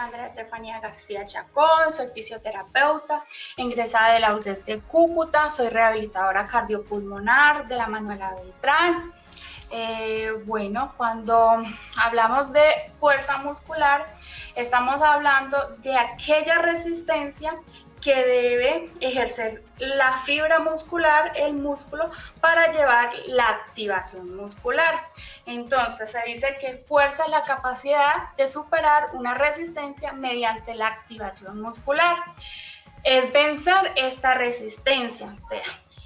Andrea Estefanía García Chacón, soy fisioterapeuta, ingresada de la UTES de Cúcuta, soy rehabilitadora cardiopulmonar de la Manuela Beltrán. Bueno, cuando hablamos de fuerza muscular, estamos hablando de aquella resistencia que debe ejercer la fibra muscular, el músculo, para llevar la activación muscular. Entonces se dice que fuerza es la capacidad de superar una resistencia mediante la activación muscular. Es vencer esta resistencia. O sea,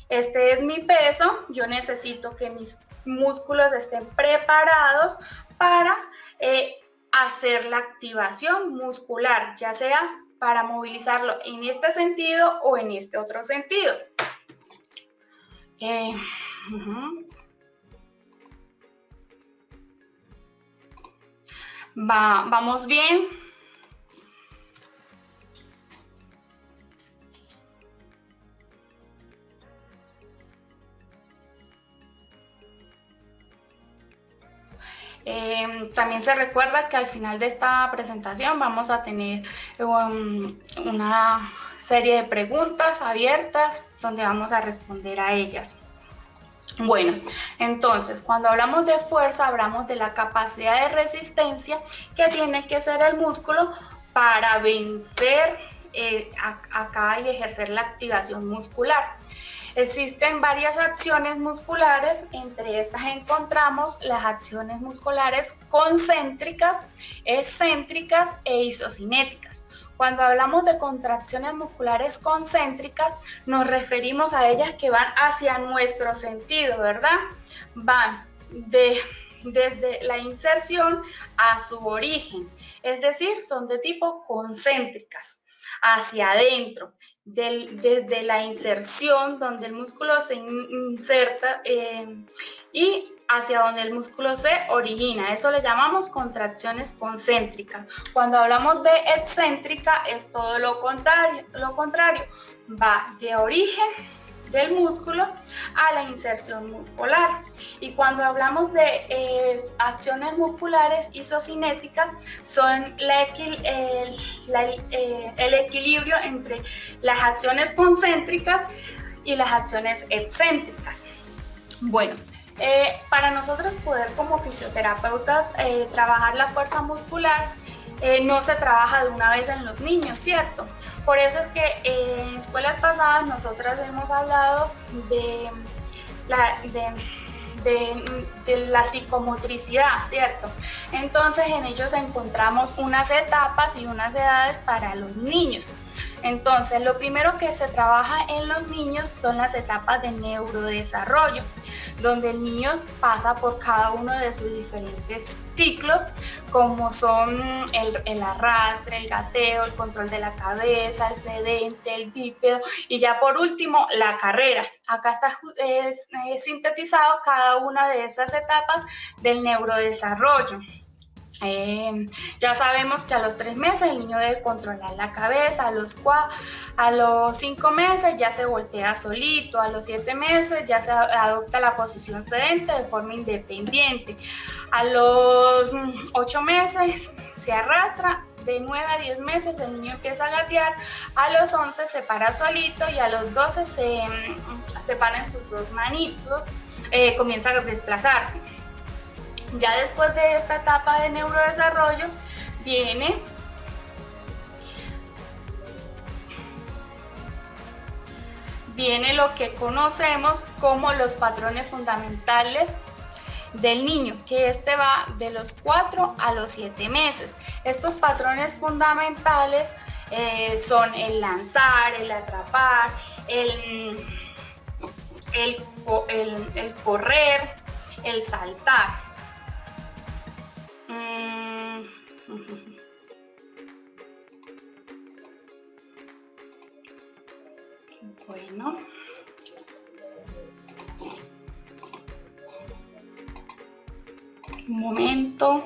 este es mi peso, yo necesito que mis músculos estén preparados para hacer la activación muscular, ya sea para movilizarlo en este sentido o en este otro sentido. Vamos bien. También se recuerda que al final de esta presentación vamos a tener una serie de preguntas abiertas donde vamos a responder a ellas. Bueno, entonces cuando hablamos de fuerza hablamos de la capacidad de resistencia que tiene que ser el músculo para vencer acá y ejercer la activación muscular. Existen varias acciones musculares, entre estas encontramos las acciones musculares concéntricas, excéntricas e isocinéticas. Cuando hablamos de contracciones musculares concéntricas, nos referimos a ellas que van hacia nuestro sentido, ¿verdad? Van desde la inserción a su origen, es decir, son de tipo concéntricas, hacia adentro. Desde la inserción donde el músculo se inserta y hacia donde el músculo se origina. Eso le llamamos contracciones concéntricas. Cuando hablamos de excéntrica es todo lo contrario. Va de origen del músculo a la inserción muscular. Y cuando hablamos de acciones musculares isocinéticas, son el equilibrio entre las acciones concéntricas y las acciones excéntricas. Bueno, para nosotros poder como fisioterapeutas trabajar la fuerza muscular, no se trabaja de una vez en los niños, ¿cierto? Por eso es que en escuelas pasadas nosotras hemos hablado de la psicomotricidad, ¿cierto? Entonces en ellos encontramos unas etapas y unas edades para los niños. Entonces lo primero que se trabaja en los niños son las etapas de neurodesarrollo, donde el niño pasa por cada uno de sus diferentes ciclos, como son el arrastre, el gateo, el control de la cabeza, el sedente, el bípedo y ya por último la carrera. Acá está sintetizado cada una de esas etapas del neurodesarrollo. Ya sabemos que a los 3 meses el niño debe controlar la cabeza, a los 5 meses ya se voltea solito, a los 7 meses ya se adopta la posición sedente de forma independiente, a los 8 meses se arrastra, de 9 a 10 meses el niño empieza a gatear, a los 11 se para solito y a los 12 se para en sus dos manitos, comienza a desplazarse. Ya después de esta etapa de neurodesarrollo viene lo que conocemos como los patrones fundamentales del niño, que va de los 4 a los 7 meses. Estos patrones fundamentales son el lanzar, el atrapar, el correr, el saltar. Bueno. Un momento.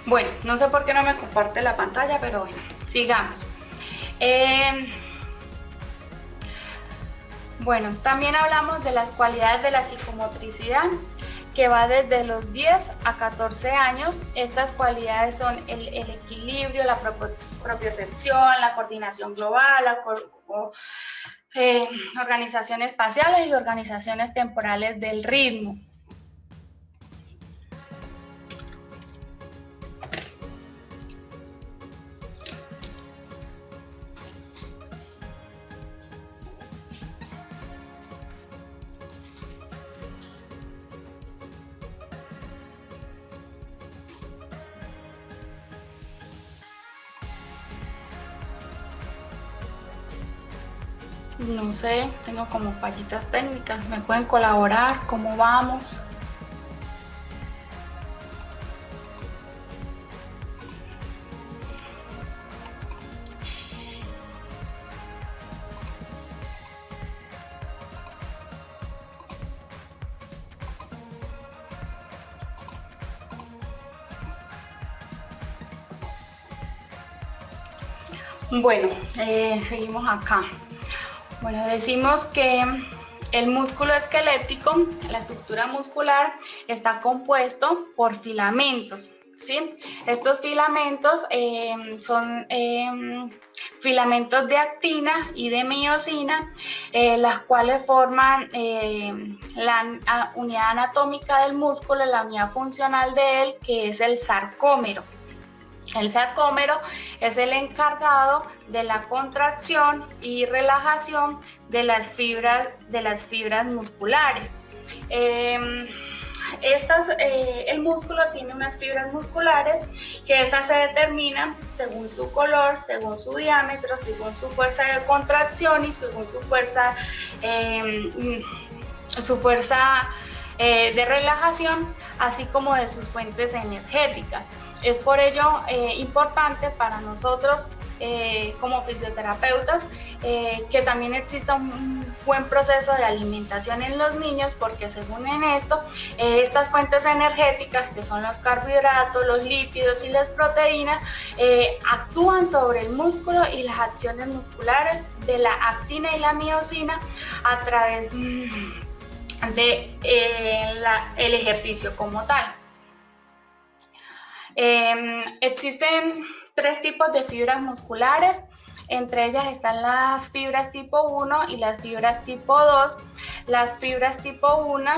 Bueno, no sé por qué no me comparte la pantalla, pero bueno, sigamos. Bueno, también hablamos de las cualidades de la psicomotricidad, que va desde los 10 a 14 años. Estas cualidades son el equilibrio, la propiocepción, la coordinación global, organización espaciales y organizaciones temporales del ritmo. No sé, tengo como fallitas técnicas, ¿me pueden colaborar? ¿Cómo vamos? Bueno, seguimos acá. Bueno, decimos que el músculo esquelético, la estructura muscular, está compuesto por filamentos, ¿sí? Estos filamentos son filamentos de actina y de miosina, las cuales forman la unidad anatómica del músculo, la unidad funcional de él, que es el sarcómero. El sarcómero es el encargado de la contracción y relajación de las fibras musculares. El músculo tiene unas fibras musculares que esas se determinan según su color, según su diámetro, según su fuerza de contracción y según su fuerza de relajación, así como de sus fuentes energéticas. Es por ello importante para nosotros como fisioterapeutas que también exista un buen proceso de alimentación en los niños, porque según en esto, estas fuentes energéticas, que son los carbohidratos, los lípidos y las proteínas, actúan sobre el músculo y las acciones musculares de la actina y la miosina a través de el ejercicio como tal. Existen 3 tipos de fibras musculares, entre ellas están las fibras tipo 1 y las fibras tipo 2. Las fibras tipo 1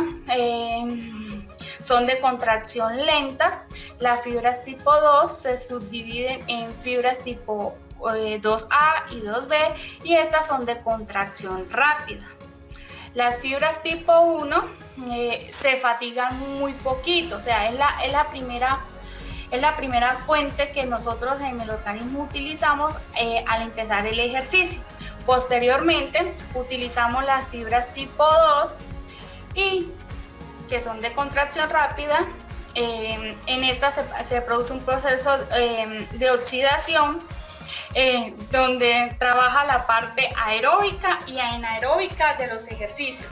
son de contracción lentas, las fibras tipo 2 se subdividen en fibras tipo 2A y 2B y estas son de contracción rápida. Las fibras tipo 1 se fatigan muy poquito, o sea, es la primera fuente que nosotros en el organismo utilizamos al empezar el ejercicio. Posteriormente utilizamos las fibras tipo 2 y que son de contracción rápida. En estas se produce un proceso de oxidación donde trabaja la parte aeróbica y anaeróbica de los ejercicios.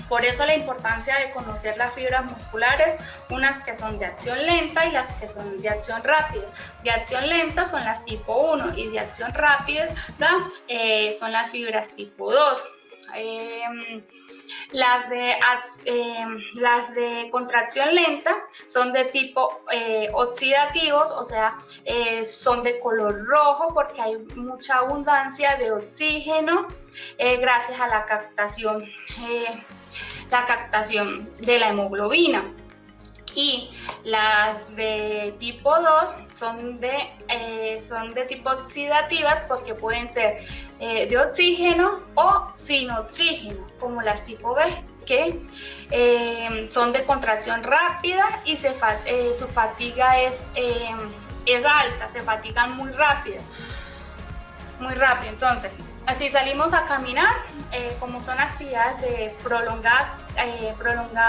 Por eso la importancia de conocer las fibras musculares, unas que son de acción lenta y las que son de acción rápida. De acción lenta son las tipo 1 y de acción rápida son las fibras tipo 2. Las de contracción lenta son de tipo oxidativos, o sea, son de color rojo porque hay mucha abundancia de oxígeno gracias a la captación de la hemoglobina. Y las de tipo 2 son de tipo oxidativas porque pueden ser de oxígeno o sin oxígeno, como las tipo B, que son de contracción rápida y su fatiga es alta, se fatigan muy rápido. Entonces, si salimos a caminar, como son actividades de prolongada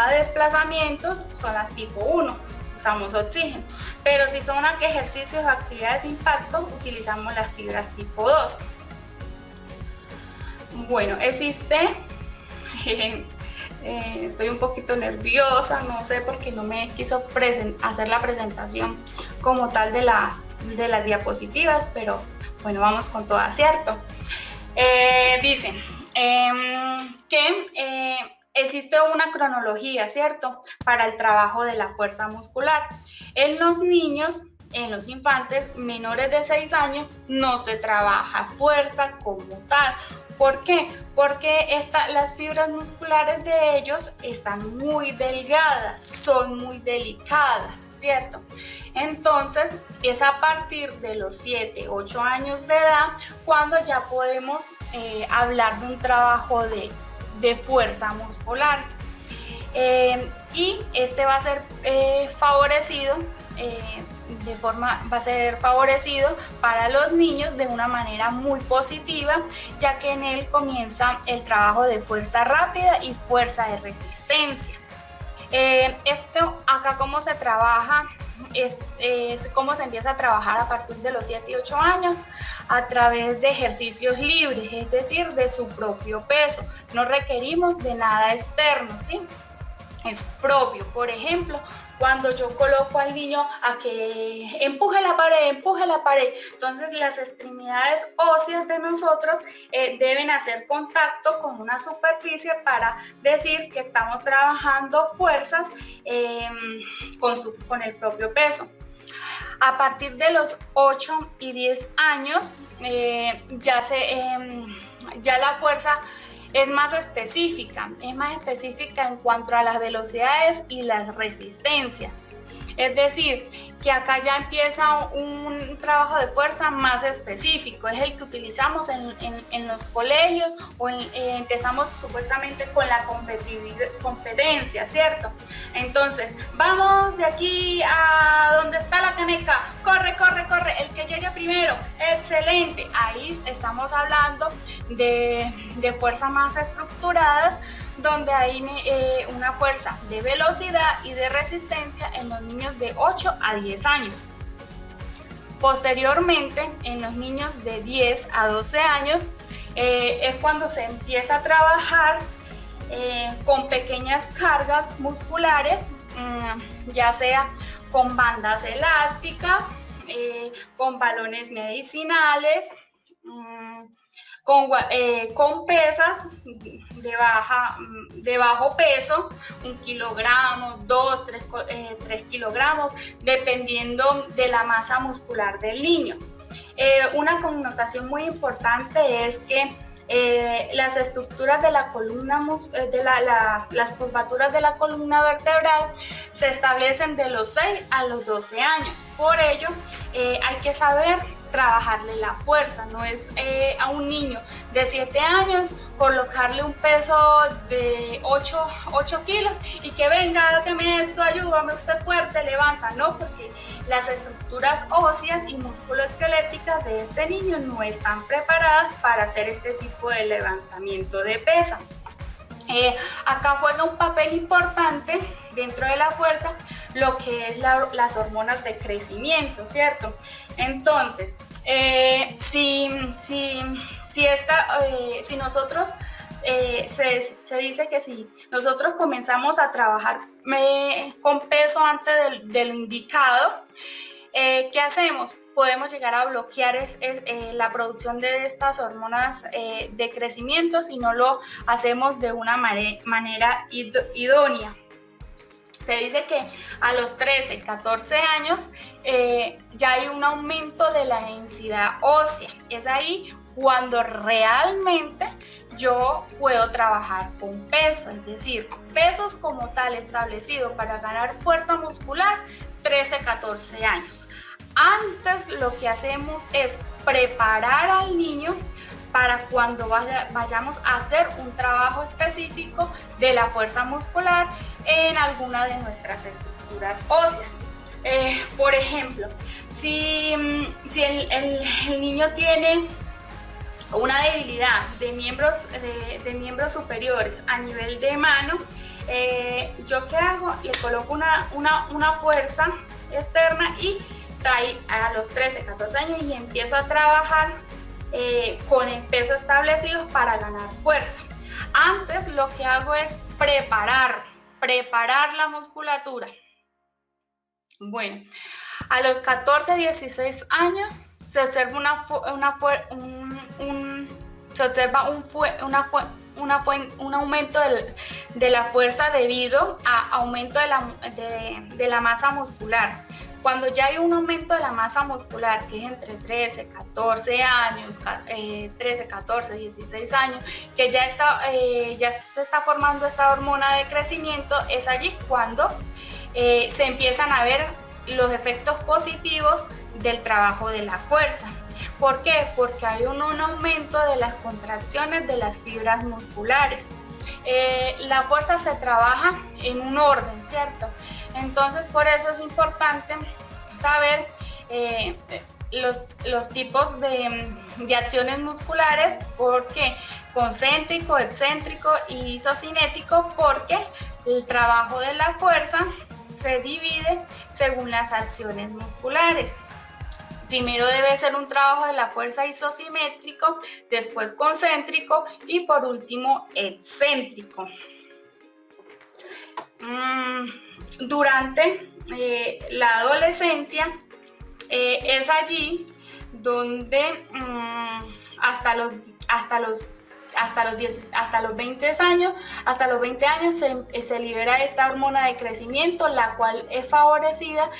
desplazamientos, son las tipo 1, usamos oxígeno. Pero si son ejercicios o actividades de impacto, utilizamos las fibras tipo 2. Bueno, estoy un poquito nerviosa, no sé por qué no me quiso hacer la presentación como tal de las diapositivas, pero bueno, vamos con todas, ¿cierto? Dicen que existe una cronología, ¿cierto?, para el trabajo de la fuerza muscular. En los niños, en los infantes menores de 6 años, no se trabaja fuerza como tal. ¿Por qué? Porque las fibras musculares de ellos están muy delgadas, son muy delicadas, ¿cierto? Entonces, es a partir de los 7, 8 años de edad cuando ya podemos hablar de un trabajo de fuerza muscular. Y este va a ser favorecido va a ser favorecido para los niños de una manera muy positiva, ya que en él comienza el trabajo de fuerza rápida y fuerza de resistencia. Esto acá cómo se trabaja, es cómo se empieza a trabajar a partir de los 7 y 8 años a través de ejercicios libres, es decir, de su propio peso. No requerimos de nada externo, ¿sí? Es propio. Por ejemplo, cuando yo coloco al niño a que empuje la pared, entonces las extremidades óseas de nosotros deben hacer contacto con una superficie para decir que estamos trabajando fuerzas con el propio peso. A partir de los 8 y 10 años ya la fuerza es más específica en cuanto a las velocidades y las resistencias. Es decir, que acá ya empieza un trabajo de fuerza más específico, es el que utilizamos en los colegios o empezamos supuestamente con la competencia, ¿cierto? Entonces, vamos de aquí a donde está la caneca, corre, el que llegue primero, excelente. Ahí estamos hablando de fuerzas más estructuradas, donde hay una fuerza de velocidad y de resistencia en los niños de 8 a 10 años. Posteriormente, en los niños de 10 a 12 años, es cuando se empieza a trabajar con pequeñas cargas musculares, ya sea con bandas elásticas, con balones medicinales, con pesas de bajo peso, 1 kilogramo, 2, 3 kilogramos, dependiendo de la masa muscular del niño. Una connotación muy importante es que las estructuras de la columna, las curvaturas de la columna vertebral se establecen de los 6 a los 12 años. Por ello, hay que saber trabajarle la fuerza. No es a un niño de 7 años colocarle un peso de 8 kilos y que venga, hágame esto, ayúdame, usted fuerte, levanta. No, porque las estructuras óseas y musculoesqueléticas de este niño no están preparadas para hacer este tipo de levantamiento de pesa. Acá juega un papel importante dentro de la fuerza lo que es las hormonas de crecimiento, ¿cierto? Entonces, si nosotros, se dice que si nosotros comenzamos a trabajar con peso antes de lo indicado, ¿qué hacemos? Podemos llegar a bloquear la producción de estas hormonas de crecimiento si no lo hacemos de una manera idónea. Se dice que a los 13, 14 años ya hay un aumento de la densidad ósea. Es ahí cuando realmente yo puedo trabajar con peso, es decir, pesos como tal establecidos para ganar fuerza muscular, 13, 14 años. Antes lo que hacemos es preparar al niño para cuando vayamos a hacer un trabajo específico de la fuerza muscular en alguna de nuestras estructuras óseas. Por ejemplo, si el niño tiene una debilidad de miembros superiores a nivel de mano, ¿yo qué hago? Le coloco una fuerza externa y trae a los 13, 14 años y empiezo a trabajar con el peso establecido para ganar fuerza. Antes lo que hago es preparar la musculatura. Bueno, A los 14, 16 años se observa un aumento de la fuerza debido a aumento de la masa muscular. Cuando ya hay un aumento de la masa muscular, que es entre 13, 14 años, 13, 14, 16 años, que ya se está formando esta hormona de crecimiento, es allí cuando se empiezan a ver los efectos positivos del trabajo de la fuerza. ¿Por qué? Porque hay un aumento de las contracciones de las fibras musculares. La fuerza se trabaja en un orden, ¿cierto? Entonces, por eso es importante saber los tipos de acciones musculares, porque concéntrico, excéntrico y isocinético, porque el trabajo de la fuerza se divide según las acciones musculares. Primero debe ser un trabajo de la fuerza isosimétrico, después concéntrico y por último excéntrico. Durante la adolescencia es allí donde hasta los 20 años se libera esta hormona de crecimiento, la cual es favorecida,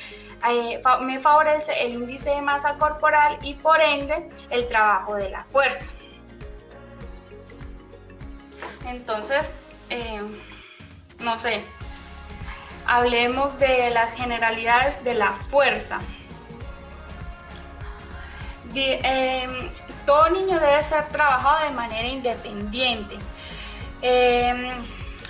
me favorece el índice de masa corporal y por ende el trabajo de la fuerza. Entonces, no sé, hablemos de las generalidades de la fuerza. Todo niño debe ser trabajado de manera independiente.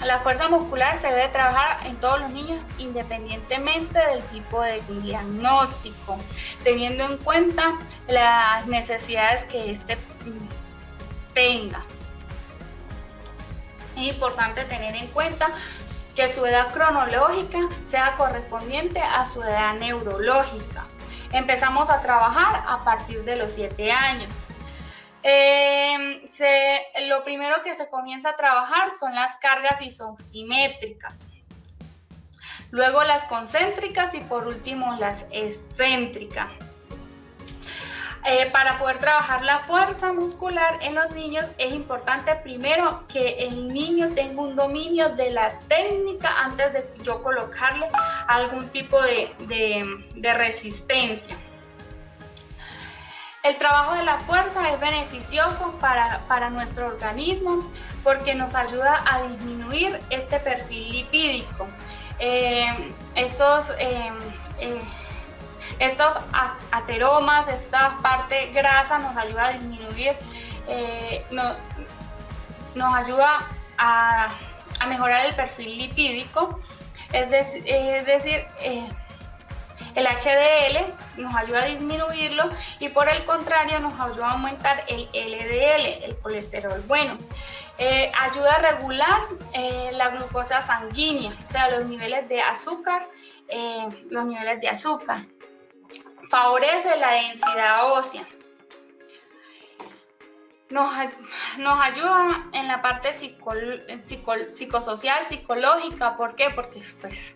La fuerza muscular se debe trabajar en todos los niños independientemente del tipo de diagnóstico, teniendo en cuenta las necesidades que éste tenga. Es importante tener en cuenta que su edad cronológica sea correspondiente a su edad neurológica. Empezamos a trabajar a partir de los 7 años. Lo primero que se comienza a trabajar son las cargas isosimétricas, luego las concéntricas y por último las excéntricas. Para poder trabajar la fuerza muscular en los niños es importante primero que el niño tenga un dominio de la técnica antes de yo colocarle algún tipo de resistencia. El trabajo de la fuerza es beneficioso para nuestro organismo porque nos ayuda a disminuir este perfil lipídico. Estos ateromas, esta parte grasa nos ayuda a disminuir, nos ayuda a mejorar el perfil lipídico, es decir, el HDL nos ayuda a disminuirlo y por el contrario nos ayuda a aumentar el LDL, el colesterol bueno. Ayuda a regular la glucosa sanguínea, o sea, los niveles de azúcar. Favorece la densidad ósea. Nos ayuda en la parte psicosocial, psicológica. ¿Por qué? Porque pues,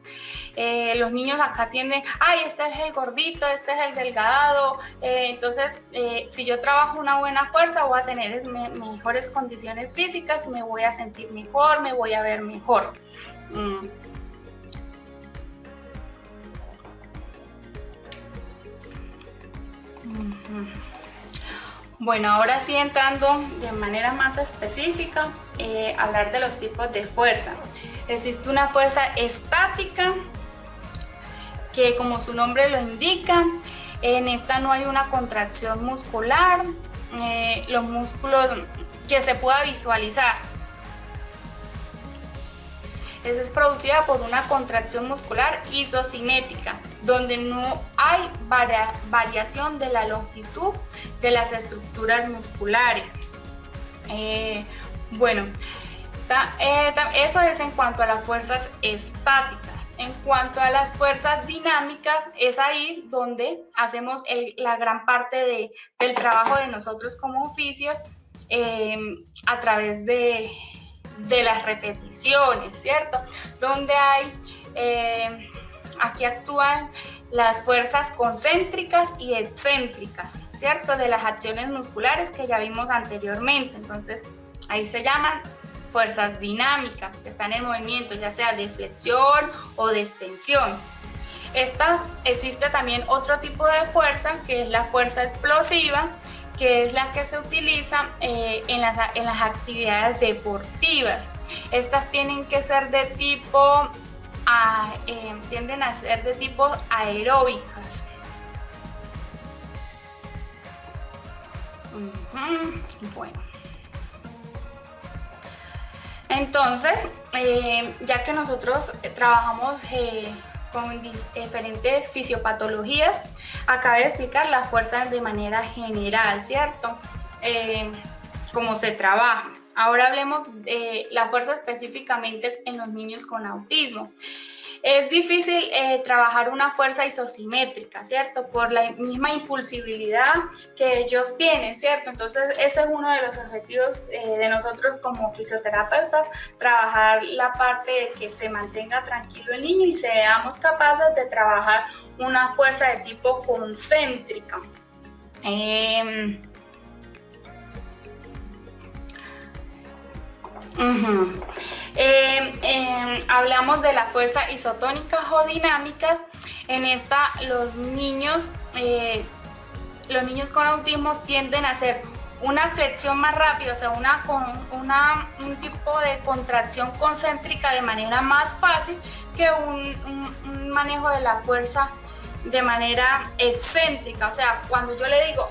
los niños acá tienden, ay, este es el gordito, este es el delgado. Entonces, si yo trabajo una buena fuerza, voy a tener mejores condiciones físicas, me voy a sentir mejor, me voy a ver mejor. Bueno, ahora sí entrando de manera más específica, hablar de los tipos de fuerza. Existe una fuerza estática, que como su nombre lo indica, en esta no hay una contracción muscular, los músculos que se pueda visualizar. Esa es producida por una contracción muscular isocinética, donde no hay variación de la longitud de las estructuras musculares. Bueno, eso es en cuanto a las fuerzas estáticas. En cuanto a las fuerzas dinámicas, es ahí donde hacemos la gran parte del trabajo de nosotros como oficio a través de las repeticiones, ¿cierto? Donde hay, aquí actúan las fuerzas concéntricas y excéntricas, ¿cierto? De las acciones musculares que ya vimos anteriormente. Entonces, ahí se llaman fuerzas dinámicas, que están en movimiento, ya sea de flexión o de extensión. Existe también otro tipo de fuerza, que es la fuerza explosiva, que es la que se utiliza en las actividades deportivas. Estas tienen que ser de tipo, tienden a ser de tipo aeróbicas. Bueno. Entonces, ya que nosotros trabajamos con diferentes fisiopatologías, acabo de explicar las fuerzas de manera general, ¿cierto? Cómo se trabaja. Ahora hablemos de la fuerza específicamente en los niños con autismo. Es difícil trabajar una fuerza isosimétrica, ¿cierto? Por la misma impulsibilidad que ellos tienen, ¿cierto? Entonces, ese es uno de los objetivos de nosotros como fisioterapeutas, trabajar la parte de que se mantenga tranquilo el niño y seamos capaces de trabajar una fuerza de tipo concéntrica. Hablamos de las fuerzas isotónicas o dinámicas. En esta los niños con autismo tienden a hacer una flexión más rápida, o sea, un tipo de contracción concéntrica de manera más fácil que un manejo de la fuerza de manera excéntrica. O sea, cuando yo le digo,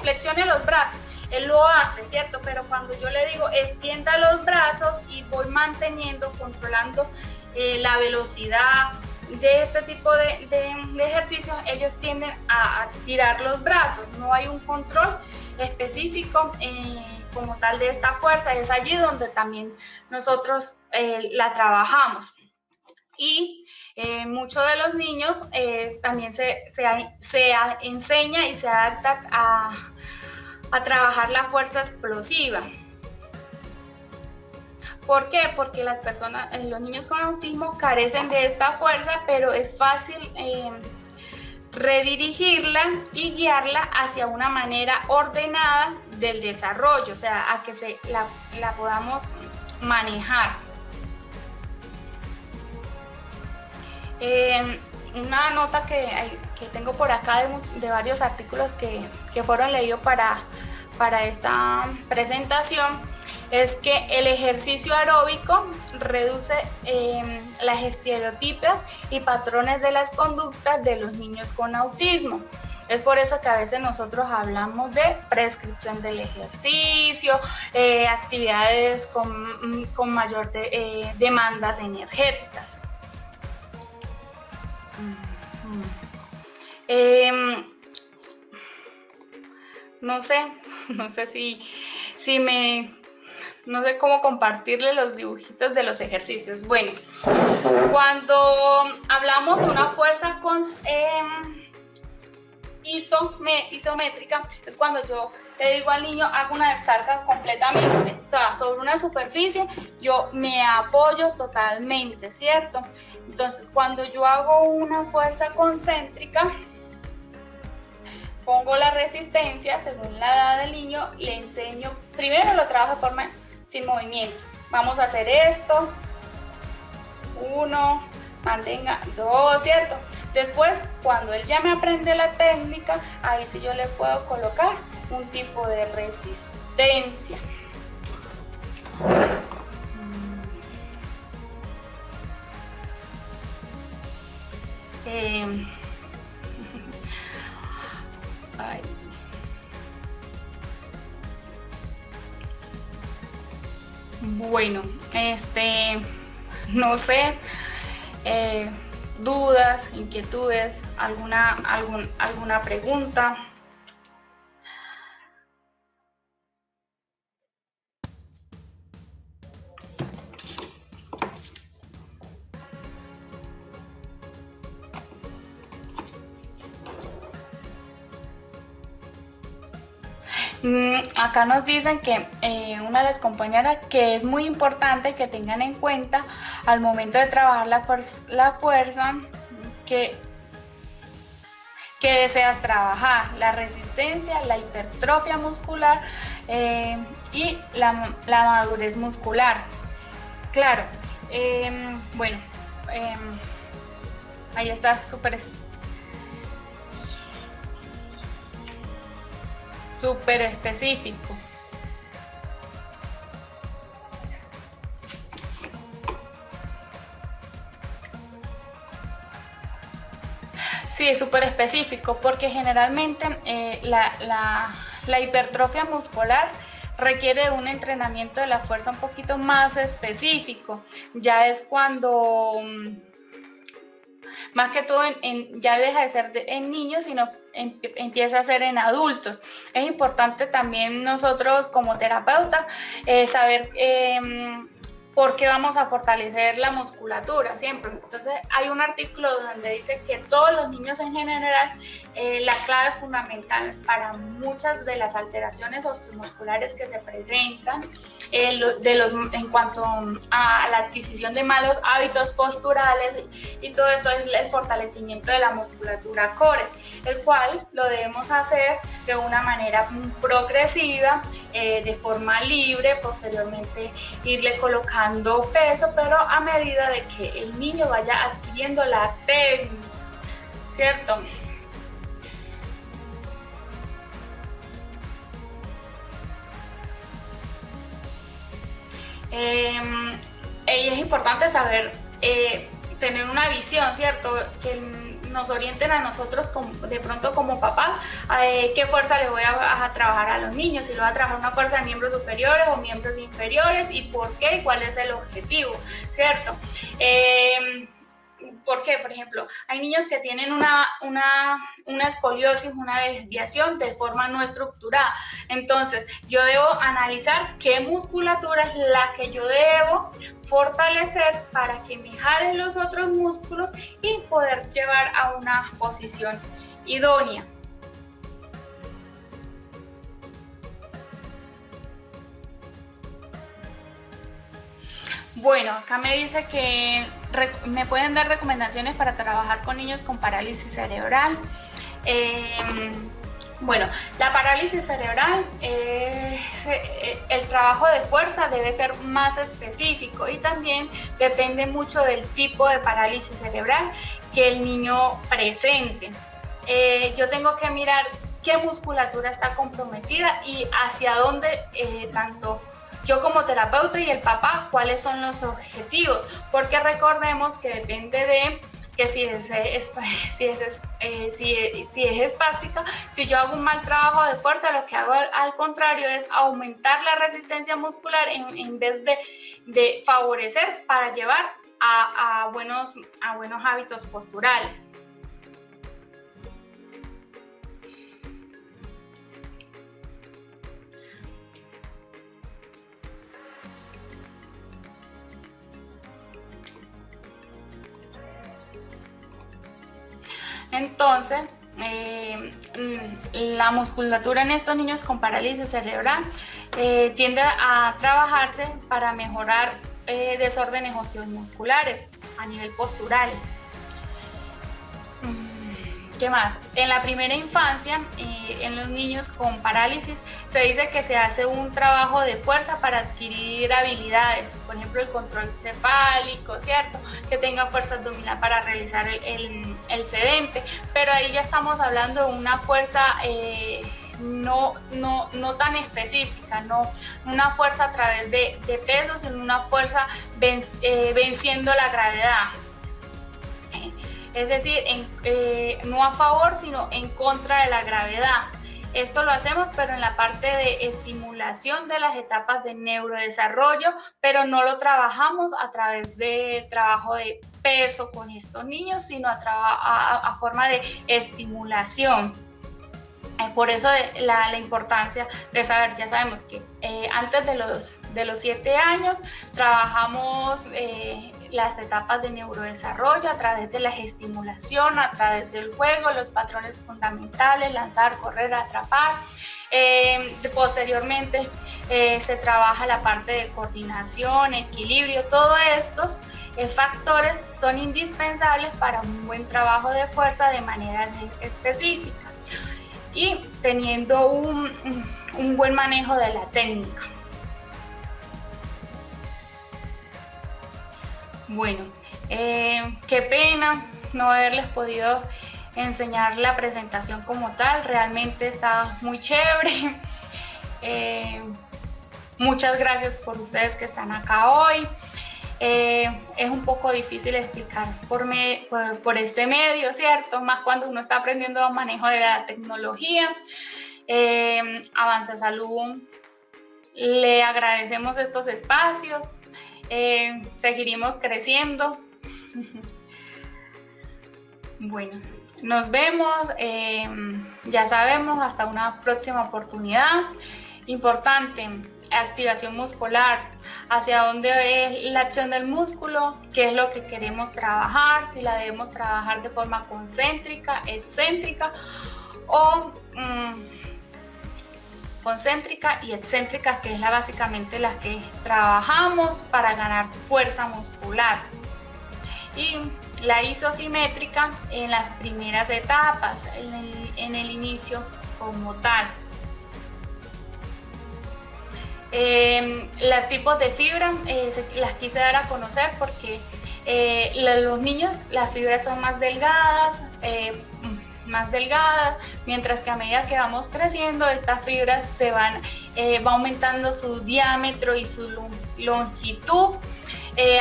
flexione los brazos, él lo hace, ¿cierto? Pero cuando yo le digo, extienda los brazos y voy manteniendo, controlando la velocidad de este tipo de ejercicios, ellos tienden a tirar los brazos. No hay un control específico como tal de esta fuerza. Es allí donde también nosotros la trabajamos. Y muchos de los niños también se enseña y se adapta a trabajar la fuerza explosiva. ¿Por qué? Porque los niños con autismo carecen de esta fuerza, pero es fácil redirigirla y guiarla hacia una manera ordenada del desarrollo, o sea, a que la podamos manejar. Una nota que tengo por acá de varios artículos que fueron leídos para esta presentación es que el ejercicio aeróbico reduce las estereotipas y patrones de las conductas de los niños con autismo. Es por eso que a veces nosotros hablamos de prescripción del ejercicio, actividades con mayor demandas energéticas. No sé cómo compartirle los dibujitos de los ejercicios. Bueno, cuando hablamos de una fuerza isométrica, es cuando yo le digo al niño, hago una descarga completamente, o sea, sobre una superficie, yo me apoyo totalmente, ¿cierto? Entonces, cuando yo hago una fuerza concéntrica, pongo la resistencia según la edad del niño, le enseño, primero lo trabajo de forma sin movimiento. Vamos a hacer esto, 1, mantenga, 2, ¿cierto? Después, cuando él ya me aprende la técnica, ahí sí yo le puedo colocar un tipo de resistencia. Bueno, no sé, dudas, inquietudes, alguna pregunta. Acá nos dicen que una de las compañeras que es muy importante que tengan en cuenta al momento de trabajar la fuerza, que ¿Qué deseas trabajar? La resistencia, la hipertrofia muscular y la madurez muscular. Claro, bueno, ahí está súper específico. Sí, es súper específico porque generalmente la hipertrofia muscular requiere de un entrenamiento de la fuerza un poquito más específico. Ya es cuando, más que todo, ya deja de ser en niños, sino empieza a ser en adultos. Es importante también nosotros como terapeutas saber por qué vamos a fortalecer la musculatura siempre. Entonces hay un artículo donde dice que todos los niños en general, la clave fundamental para muchas de las alteraciones osteomusculares que se presentan en cuanto a la adquisición de malos hábitos posturales y todo esto es el fortalecimiento de la musculatura core, el cual lo debemos hacer de una manera progresiva, de forma libre, posteriormente irle colocando peso, pero a medida de que el niño vaya adquiriendo la técnica, ¿cierto? Y es importante saber tener una visión, ¿cierto? Que nos orienten a nosotros de pronto como papá qué fuerza le voy a trabajar a los niños, si le voy a trabajar una fuerza de miembros superiores o miembros inferiores y por qué y cuál es el objetivo, ¿cierto? ¿Por qué? Por ejemplo, hay niños que tienen una escoliosis, una desviación de forma no estructurada. Entonces, yo debo analizar qué musculatura es la que yo debo fortalecer para que me jalen los otros músculos y poder llevar a una posición idónea. Bueno, acá me dice que me pueden dar recomendaciones para trabajar con niños con parálisis cerebral. Bueno, la parálisis cerebral, el trabajo de fuerza debe ser más específico y también depende mucho del tipo de parálisis cerebral que el niño presente. Yo tengo que mirar qué musculatura está comprometida y hacia dónde tanto yo como terapeuta y el papá, cuáles son los objetivos, porque recordemos que depende de que si es espástica, si yo hago un mal trabajo de fuerza, lo que hago al contrario es aumentar la resistencia muscular en vez de favorecer para llevar a buenos hábitos posturales. Entonces, la musculatura en estos niños con parálisis cerebral tiende a trabajarse para mejorar desórdenes osteomusculares a nivel posturales. ¿Qué más? En la primera infancia, en los niños con parálisis, se dice que se hace un trabajo de fuerza para adquirir habilidades, por ejemplo, el control cefálico, ¿cierto? Que tenga fuerza abdominal para realizar el sedente, pero ahí ya estamos hablando de una fuerza no tan específica, no una fuerza a través de peso, sino una fuerza venciendo la gravedad. Es decir, no a favor, sino en contra de la gravedad. Esto lo hacemos, pero en la parte de estimulación de las etapas de neurodesarrollo, pero no lo trabajamos a través de trabajo de peso con estos niños, sino a forma de estimulación. Por eso la importancia de saber, ya sabemos que antes de los 7 años trabajamos las etapas de neurodesarrollo a través de la estimulación, a través del juego, los patrones fundamentales, lanzar, correr, atrapar. Posteriormente se trabaja la parte de coordinación, equilibrio, todos estos factores son indispensables para un buen trabajo de fuerza de manera específica y teniendo un buen manejo de la técnica. Bueno, qué pena no haberles podido enseñar la presentación como tal, realmente está muy chévere. Muchas gracias por ustedes que están acá hoy. Es un poco difícil explicar por este medio, ¿cierto? Más cuando uno está aprendiendo a manejo de la tecnología. Avanza Salud, le agradecemos estos espacios, seguiremos creciendo. Bueno, nos vemos, ya sabemos, hasta una próxima oportunidad. Importante, activación muscular, hacia dónde es la acción del músculo, qué es lo que queremos trabajar, si la debemos trabajar de forma concéntrica, excéntrica o concéntrica y excéntrica, que es básicamente las que trabajamos para ganar fuerza muscular. Y la isosimétrica en las primeras etapas, en el inicio como tal. Los tipos de fibra las quise dar a conocer porque los niños las fibras son más delgadas, mientras que a medida que vamos creciendo estas fibras va aumentando su diámetro y su longitud.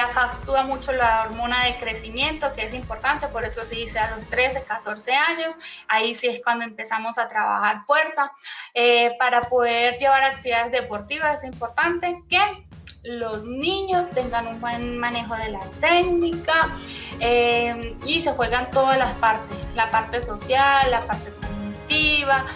Acá actúa mucho la hormona de crecimiento, que es importante, por eso se dice a los 13, 14 años, ahí sí es cuando empezamos a trabajar fuerza. Para poder llevar actividades deportivas es importante que los niños tengan un buen manejo de la técnica y se juegan todas las partes, la parte social, la parte cognitiva,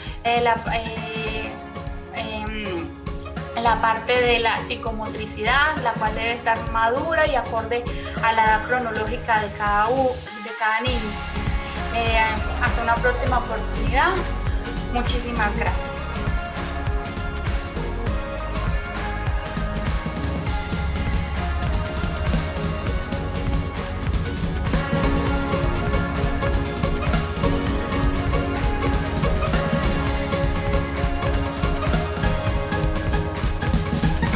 la parte de la psicomotricidad, la cual debe estar madura y acorde a la edad cronológica de cada niño. Hasta una próxima oportunidad. Muchísimas gracias.